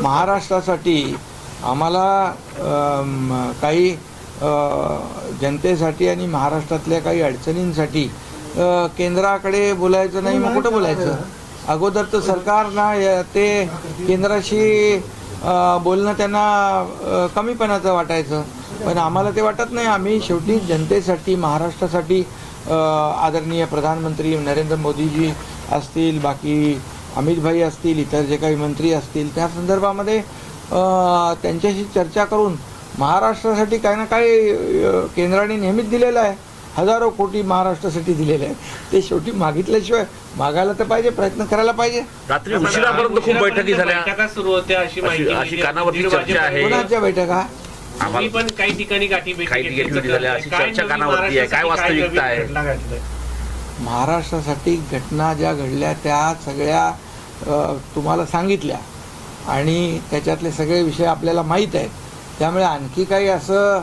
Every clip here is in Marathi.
महाराष्ट्रासाठी आम्हाला काही जनतेसाठी आणि महाराष्ट्रातल्या काही अडचणींसाठी केंद्राकडे बोलायचं नाही, मग कुठं बोलायचं? अगोदर तर सरकारना ते केंद्राशी बोलणं त्यांना कमीपणाचं वाटायचं, पण आम्हाला ते वाटत नाही. आम्ही शेवटी जनतेसाठी, महाराष्ट्रासाठी आदरणीय प्रधानमंत्री नरेंद्र मोदीजी असतील, बाकी अमितभाई असतील, इतर जे काही मंत्री असतील, त्या संदर्भामध्ये त्यांच्याशी चर्चा करून महाराष्ट्रासाठी काही ना काही केंद्राने नेहमीच दिलेलं आहे. हजारो कोटी महाराष्ट्रासाठी दिलेले आहेत. ते शेवटी मागितल्याशिवाय मागायला तर पाहिजे, प्रयत्न करायला पाहिजे. रात्री उशिरापर्यंत खूप बैठकी झाल्या, बैठका सुरू होत्या अशी कानावरती चर्चा आहे. कोणाच्या बैठका? आम्ही पण काही ठिकाणी गाठी झाल्या, अशी चर्चा कानावरती आहे. काय वास्तविकता आहे? महाराष्ट्रासाठी घटना ज्या घडल्या त्या सगळ्या तुम्हाला सांगितल्या आणि त्याच्यातले सगळे विषय आपल्याला माहीत आहेत. त्यामुळे आणखी काही असं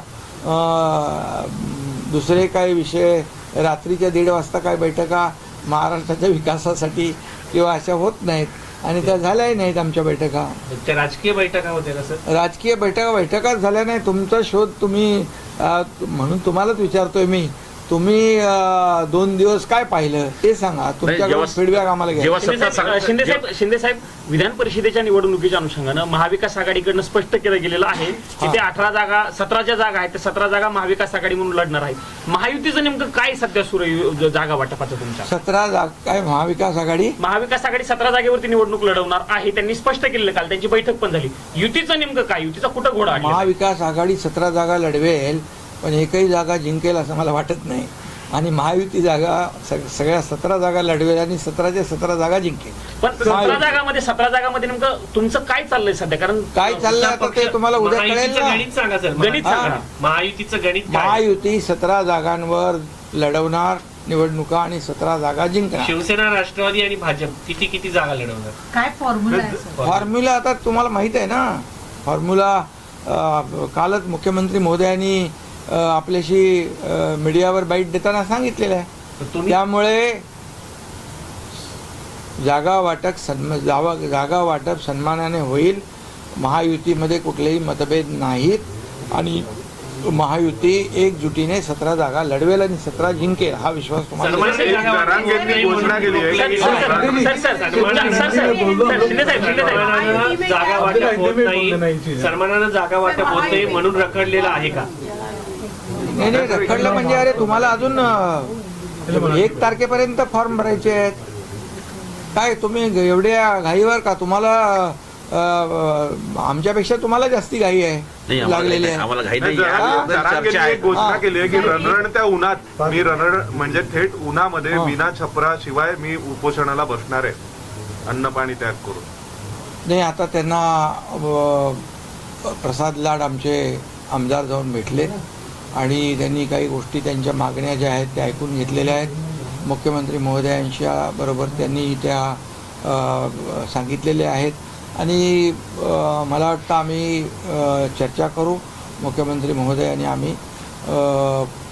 दुसरे काही विषय रात्रीच्या 1:30 वाजता काय बैठका महाराष्ट्राच्या विकासासाठी किंवा अशा होत नाहीत आणि त्या झाल्याही नाहीत आमच्या बैठका. राजकीय बैठका होत्या का सर? राजकीय बैठकाच झाल्या नाही. तुमचा शोध तुम्ही म्हणून तुम्हालाच विचारतोय मी, तुम्ही 2 दिवस काय पाहिलं ते सांगा. तुमच्याकडून फीडबॅक आम्हाला घ्या. शिंदे साहेब, विधान परिषदेच्या निवडणुकीच्या अनुषंगानं महाविकास आघाडीकडनं स्पष्ट केलं गेलेलं आहे की ते 17 ज्या जागा आहेत त्या 17 जागा महाविकास आघाडी म्हणून लढणार आहेत. महायुतीचं नेमकं काय सध्या सुरू आहे जागा वाटपाचं तुमच्या? 17 जागा काय महाविकास आघाडी 17 जागेवरती निवडणूक लढवणार आहे, त्यांनी स्पष्ट केलेलं. काल त्यांची बैठक पण झाली. युतीचं नेमकं काय? युतीचा कुठं घोडा? महाविकास आघाडी 17 जागा लढवेल, पण एकही जागा जिंकेल असं मला वाटत नाही. आणि महायुती जागा सगळ्या 17 जागा लढवेल आणि 17च्या 17 जागा जिंकेल. पण 17 जागामध्ये नेमकं तुमचं काय चाललंय सध्या? कारण काय चाललंय आता ते तुम्हाला उद्या कळेल ना. गणित सांगा सर, गणित सांगा. महायुतीचं गणित काय? महायुती 17 जागांवर लढवणार निवडणुका आणि 17 जागा जिंकणार. शिवसेना, राष्ट्रवादी आणि भाजप किती जागा लढवणार? काय फॉर्म्युला आहे? फॉर्म्युला आता तुम्हाला माहित आहे ना. फॉर्म्युला कालच मुख्यमंत्री महोदयांनी आपल्याशी मीडियावर बाईट देताना सांगितलेलं आहे. त्यामुळे जागा वाटप सन्मानाने होईल. महायुतीमध्ये कुठलेही मतभेद नाहीत आणि महायुती एकजुटीने 17 जागा लढवेल आणि 17 जिंकेल हा विश्वास तुम्हाला. जागा वाटप होत नाही, सन्मानानं जागा वाटप होत नाही म्हणून रखडलेलं आहे का? नाही, रखडलं म्हणजे अरे तुम्हाला अजून 1 तारखेपर्यंत फॉर्म भरायचे आहेत. काय तुम्ही एवढ्या घाईवर का? तुम्हाला आमच्यापेक्षा तुम्हाला जास्ती घाई आहे लागलेली आहे. घोषणा केली आहे की रणरणत्या उन्हात मी म्हणजे थेट उन्हामध्ये विना छपरा शिवाय मी उपोषणाला बसणार आहे, अन्न पाणी त्याग करून. नाही, आता त्यांना प्रसाद लाड आमचे आमदार जाऊन भेटले आणि त्यांनी काही गोष्टी त्यांच्या मागण्या ज्या आहेत त्या ऐकून घेतलेल्या आहेत. मुख्यमंत्री महोदयांच्या बरोबर त्यांनी त्या सांगितलेल्या आहेत आणि मला वाटतं आम्ही चर्चा करू मुख्यमंत्री महोदय आणि आम्ही.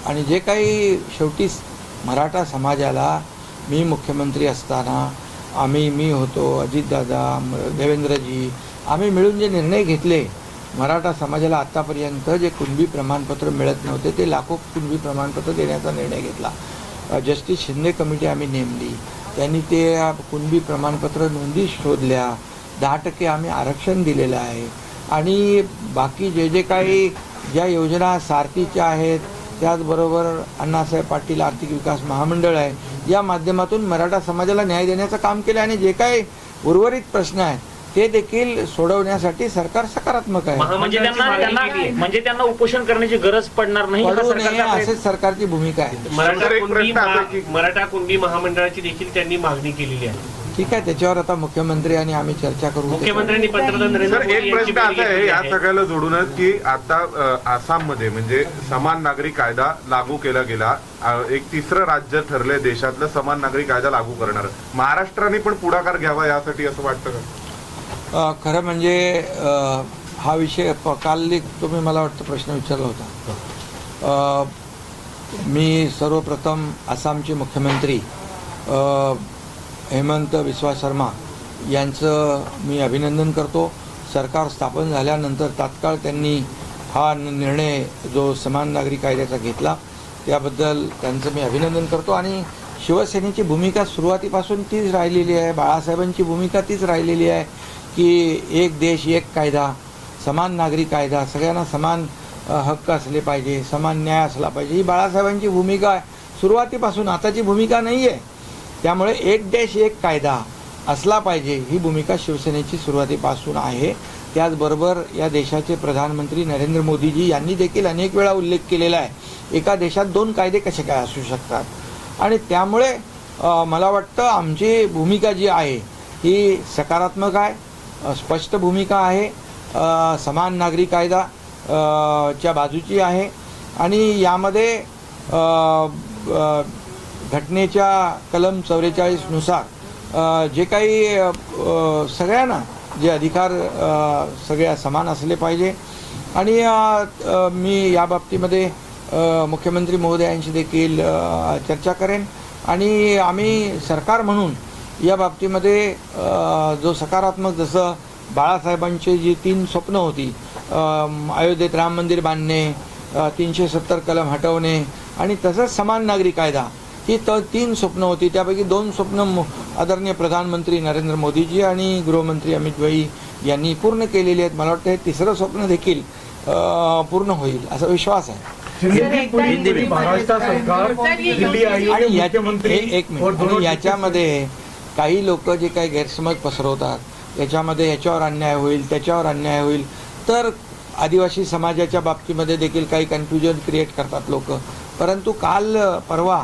आणि जे काही शेवटी मराठा समाजाला मी मुख्यमंत्री असताना मी होतो, अजितदादा, देवेंद्रजी, आम्ही मिळून जे निर्णय घेतले मराठा समाजाला आत्तापर्यंत जे कुणबी प्रमाणपत्र मिळत नव्हते ते लाखो कुणबी प्रमाणपत्र देण्याचा निर्णय घेतला. जस्टिस शिंदे कमिटी आम्ही नेमली, त्यांनी ते कुणबी प्रमाणपत्र नोंदी शोधल्या. 10% आम्ही आरक्षण दिलेलं आहे आणि बाकी जे काही ज्या योजना सारथीच्या आहेत, त्याचबरोबर अण्णासाहेब पाटील आर्थिक विकास महामंडळ आहे, या माध्यमातून मराठा समाजाला न्याय देण्याचं काम केलं आणि जे काही उर्वरित प्रश्न आहेत ते देखील सोडवण्यासाठी सरकार सकारात्मक आहे. म्हणजे त्यांना उपोषण करण्याची गरज पडणार नाही असेच सरकारची भूमिका आहे. मराठा कुणबी महामंडळाची देखील त्यांनी मागणी केलेली आहे. ठीक आहे, त्याच्यावर आता मुख्यमंत्री आणि आम्ही चर्चा करू. मुख्यमंत्र्यांनी पंतप्रधान नरेंद्र मोदी एक प्रश्न असा आहे या सगळ्याला जोडूनच की आता आसाममध्ये म्हणजे समान नागरी कायदा लागू केला गेला, एक तिसरं राज्य ठरलंय देशातलं समान नागरी कायदा लागू करणार. महाराष्ट्राने पण पुढाकार घ्यावा यासाठी असं वाटतं का? खरं म्हणजे हा विषय काल तुम्ही मला वाटतं प्रश्न विचारला होता. मी सर्वप्रथम आसामचे मुख्यमंत्री हेमंत बिस्वा शर्मा यांचं मी अभिनंदन करतो. सरकार स्थापन झाल्यानंतर तात्काळ त्यांनी हा निर्णय जो समान नागरी कायद्याचा घेतला त्याबद्दल त्यांचं मी अभिनंदन करतो. आणि शिवसेनेची भूमिका सुरुवातीपासून तीच राहिलेली आहे, बाळासाहेबांची भूमिका तीच राहिलेली आहे की एक देश एक कायदा, समान नागरी कायदा, सगळ्यांना समान हक्क असले पाहिजे, समान न्याय असला पाहिजे, ही बाळासाहेबांची भूमिका आहे सुरुवातीपासून, आताची भूमिका नाही आहे. त्यामुळे एक देश एक कायदा असला पाहिजे ही भूमिका शिवसेनेची सुरुवातीपासून आहे. त्याचबरोबर या देशाचे प्रधानमंत्री नरेंद्र मोदीजी यांनी देखील अनेक वेळा उल्लेख केलेला आहे, एका देशात दोन कायदे कसे काय असू शकतात. आणि त्यामुळे मला वाटतं आमची भूमिका जी आहे ही सकारात्मक आहे, स्पष्ट भूमिका आहे, समान नागरी कायदा च्या बाजूची आहे. आणि यामध्ये घटनेच्या कलम 44 नुसार जे काही सगळ्यांना जे अधिकार सगळ्या समान असले पाहिजे. आणि मी या बाबतीमध्ये मुख्यमंत्री महोदयांशी देखील चर्चा करेन. आणि आम्ही सरकार म्हणून या बाबतीमध्ये जो सकारात्मक, जसं बाळासाहेबांची जी 3 स्वप्न होती, अयोध्येत राम मंदिर बांधणे, 370 कलम हटवणे आणि तसंच समान नागरी कायदा, ही 3 स्वप्न होती. त्यापैकी 2 स्वप्न आदरणीय प्रधानमंत्री नरेंद्र मोदीजी आणि गृहमंत्री अमित भाई यांनी पूर्ण केलेली आहेत. मला वाटतं हे 3रं स्वप्न देखील पूर्ण होईल असा विश्वास आहे. महाराष्ट्र सरकार, दिल्ली आयोग, आणि मुख्यमंत्री एक मिनिट, आणि याच्यामध्ये काही लोक जे काही गैरसमज पसरवतात, याच्यामध्ये याच्यावर अन्याय होईल, त्याच्यावर अन्याय होईल, तर आदिवासी समाजाच्या बाबतीमध्ये देखील काही कन्फ्युजन क्रिएट करतात लोक. परंतु काल परवा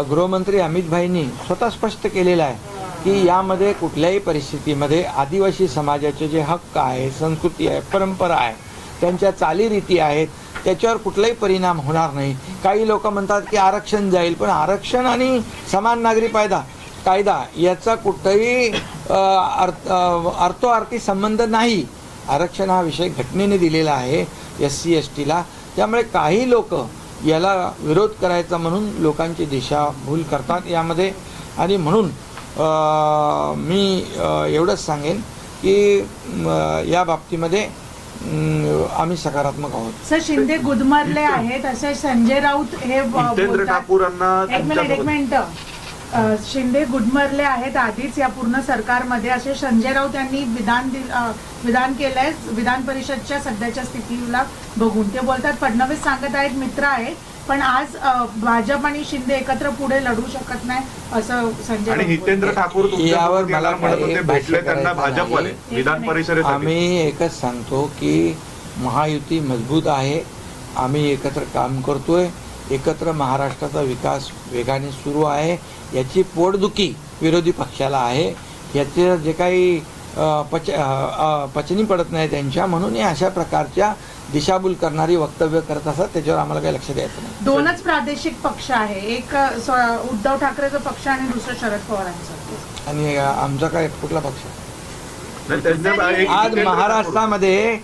गृहमंत्री अमित भाईंनी स्वतः स्पष्ट केलेलं आहे की यामध्ये कुठल्याही परिस्थितीमध्ये आदिवासी समाजाचे जे हक्क आहे, संस्कृती आहे, परंपरा आहे, त्यांच्या चालीरीती आहेत, त्याच्यावर कुठलाही परिणाम होणार नाही. काही लोक म्हणतात की आरक्षण जाईल, पण आरक्षण आणि समान नागरी कायदा याचा कुठंही अर्थोअर्थी संबंध नाही. आरक्षण हा विषय घटनेने दिलेला आहे SC STला. त्यामुळे काही लोक याला विरोध करायचा म्हणून लोकांची दिशाभूल करतात यामध्ये. आणि म्हणून मी एवढंच सांगेन की या बाबतीमध्ये आम्ही सकारात्मक आहोत. सर, शिंदे गुदमरले आहेत असे संजय राऊत हे जितेंद्र ठाकूरांना एक मिनिट शिंदे गुदमरले आहेत आधीच या पूर्ण सरकारमध्ये असे संजय राऊत यांनी विधान केलंय विधान परिषदच्या सध्याच्या स्थितीला बघून. ते बोलतात फडणवीस सांगत आहेत मित्र आहेत, पण आज भाजप आणि शिंदे एकत्र पुढे लढू शकत नाही असं संजय आणि हितेंद्र ठाकूर यावर मला म्हणत होते भेटले त्यांना भाजपवाले विधान परिषदेत. आम्ही एकच सांगतो की महायुती मजबूत आहे, आम्ही एकत्र काम करतोय, एकत्र महाराष्ट्राचा विकास वेगाने सुरू आहे. याची पोटदुखी विरोधी पक्षाला आहे, याचे जे काही पचनी पडत नाही त्यांच्या, म्हणून हे अशा प्रकारच्या दिशाभूल करणारी वक्तव्य करत असतात. त्याच्यावर आम्हाला काही लक्ष द्यायचं नाही. 2च प्रादेशिक पक्ष आहे, एक उद्धव ठाकरेचा पक्ष आणि दुसरं शरद पवारांचा. आणि आमचा काय कुठला पक्ष? नाही, आज महाराष्ट्रामध्ये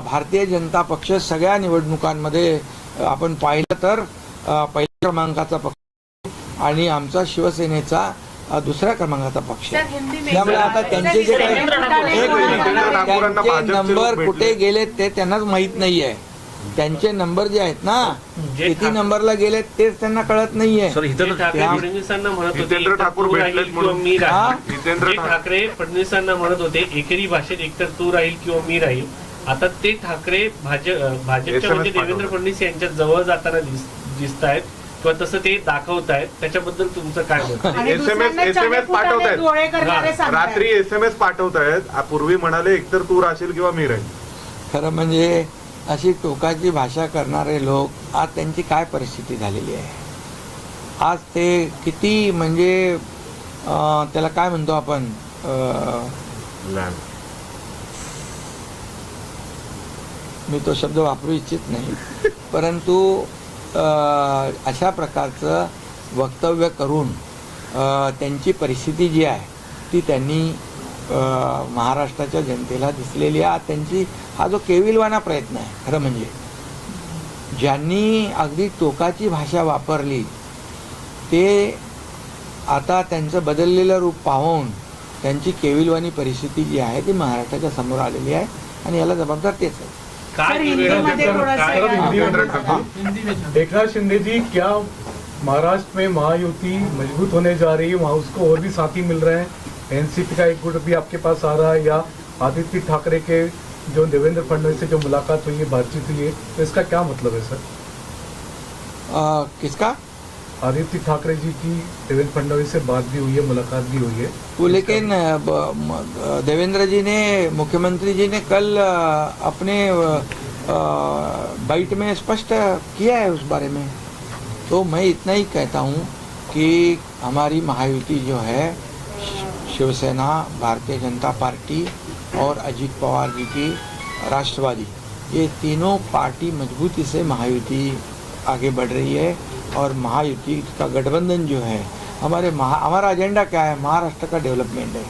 भारतीय जनता पक्ष सगळ्या निवडणुकांमध्ये आपण पाहिलं तर पहिल्या क्रमांकाचा पक्ष आणि आमचा शिवसेनेचा 2ऱ्या क्रमांकाचा पक्ष. त्यामुळे आता त्यांचे जे काही नंबर कुठे गेलेत ते त्यांनाच माहीत नाहीये. त्यांचे नंबर जे आहेत ना, किती नंबरला गेलेत तेच त्यांना कळत नाहीये. फडणवीसांना म्हणत होते जितेंद्र ठाकूर तू राहील किंवा मी राहील. जितेंद्र ठाकरे फडणवीसांना म्हणत होते एकेरी भाषेत एकतर तू राहील किंवा मी राहील. आता ते ठाकरे भाजपच्या म्हणजे देवेंद्र फडणवीस यांच्या जवळ जाताना दिसत आहेत किंवा तसं ते दाखवत आहेत. त्याच्याबद्दल तुमचं काय मत? SMS पाठवतायत, रात्री SMS पाठवतायत. पूर्वी म्हणाले एकतर तू राहशील किंवा मी राहील. खरं म्हणजे अशी टोकाची भाषा करणारे लोक आज त्यांची काय परिस्थिती झालेली आहे. आज ते किती म्हणजे त्याला काय म्हणतो आपण, मी तो शब्द वापरू इच्छित नाही, परंतु अशा प्रकारचं वक्तव्य करून त्यांची परिस्थिती जी आहे ती त्यांनी महाराष्ट्राच्या जनतेला दिसलेली आहे. हा जो केविलवाना प्रयत्न आहे, खरं म्हणजे ज्यांनी अगदी टोकाची भाषा वापरली ते आता त्यांचं बदललेलं रूप पाहून त्यांची केविलवाणी परिस्थिती जी आहे ती महाराष्ट्राच्या समोर आलेली आहे आणि याला जबाबदार तेच आहे. काय सर, हिंदीमध्ये थोडंसं काय- या- एक नाथ शिंदे जी, क्या महाराष्ट्र में महायुति मजबूत होने जा रही है, वहाँ उसको और भी साथी मिल रहे हैं, एनसीपी का एक गुट भी आपके पास आ रहा है, या आदित्य ठाकरे के जो देवेंद्र फडणवीस से जो मुलाकात हुई है, बातचीत हुई है, तो इसका क्या मतलब है सर? किसका? आदित्य ठाकरे जी की देवेंद्र फडणवीस से बात भी हुई है, मुलाकात भी हुई है। वो लेकिन देवेंद्र जी ने, मुख्यमंत्री जी ने कल अपने बाइट में स्पष्ट किया है उस बारे में। तो मैं इतना ही कहता हूँ कि हमारी महायुति जो है, शिवसेना, भारतीय जनता पार्टी और अजीत पवार जी की राष्ट्रवादी, ये तीनों पार्टी मजबूती से महायुति आगे बढ़ रही है। और महायुति का गठबंधन जो है, हमारा एजेंडा क्या है? महाराष्ट्र का डेवलपमेंट है।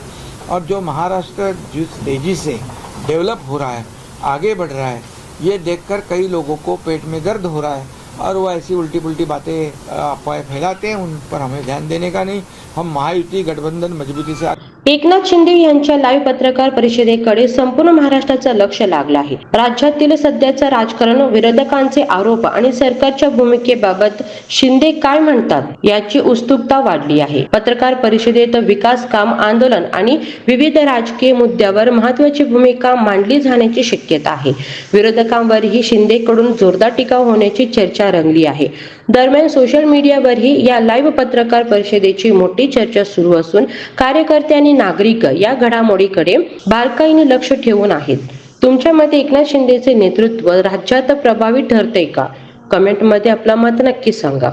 और जो महाराष्ट्र जिस तेज़ी से डेवलप हो रहा है, आगे बढ़ रहा है, ये देखकर कई लोगों को पेट में दर्द हो रहा है और वो ऐसी उल्टी पुल्टी बातें अफवाहें फैलाते हैं, उन पर हमें ध्यान देने का नहीं। हम महायुति गठबंधन मजबूती से एकनाथ शिंदे यांच्या लाईव्ह पत्रकार परिषदेकडे संपूर्ण महाराष्ट्राचं लक्ष लागलं आहे। राज्यातील सध्याचं राजकारण, विरोधकांचे आरोप आणि सरकारच्या भूमिकेबाबत शिंदे काय म्हणतात याची उत्सुकता वाढली आहे। पत्रकार परिषदेत विकास काम, आंदोलन आणि विविध राजकीय मुद्द्यावर महत्त्वाची भूमिका मांडली जाण्याची शक्यता आहे। विरोधकांवरही शिंदेकडून जोरदार टीका होण्याची चर्चा रंगली आहे। दरम्यान सोशल मीडियावरही या लाईव्ह पत्रकार परिषदेची मोठी चर्चा सुरू असून कार्यकर्ते आणि नागरिक या घडामोडीकडे बारकाईने लक्ष ठेवून आहेत। तुमच्या मते एकनाथ शिंदेचे नेतृत्व राज्यात प्रभावी ठरते का? कमेंटमध्ये आपलं मत नक्की सांगा।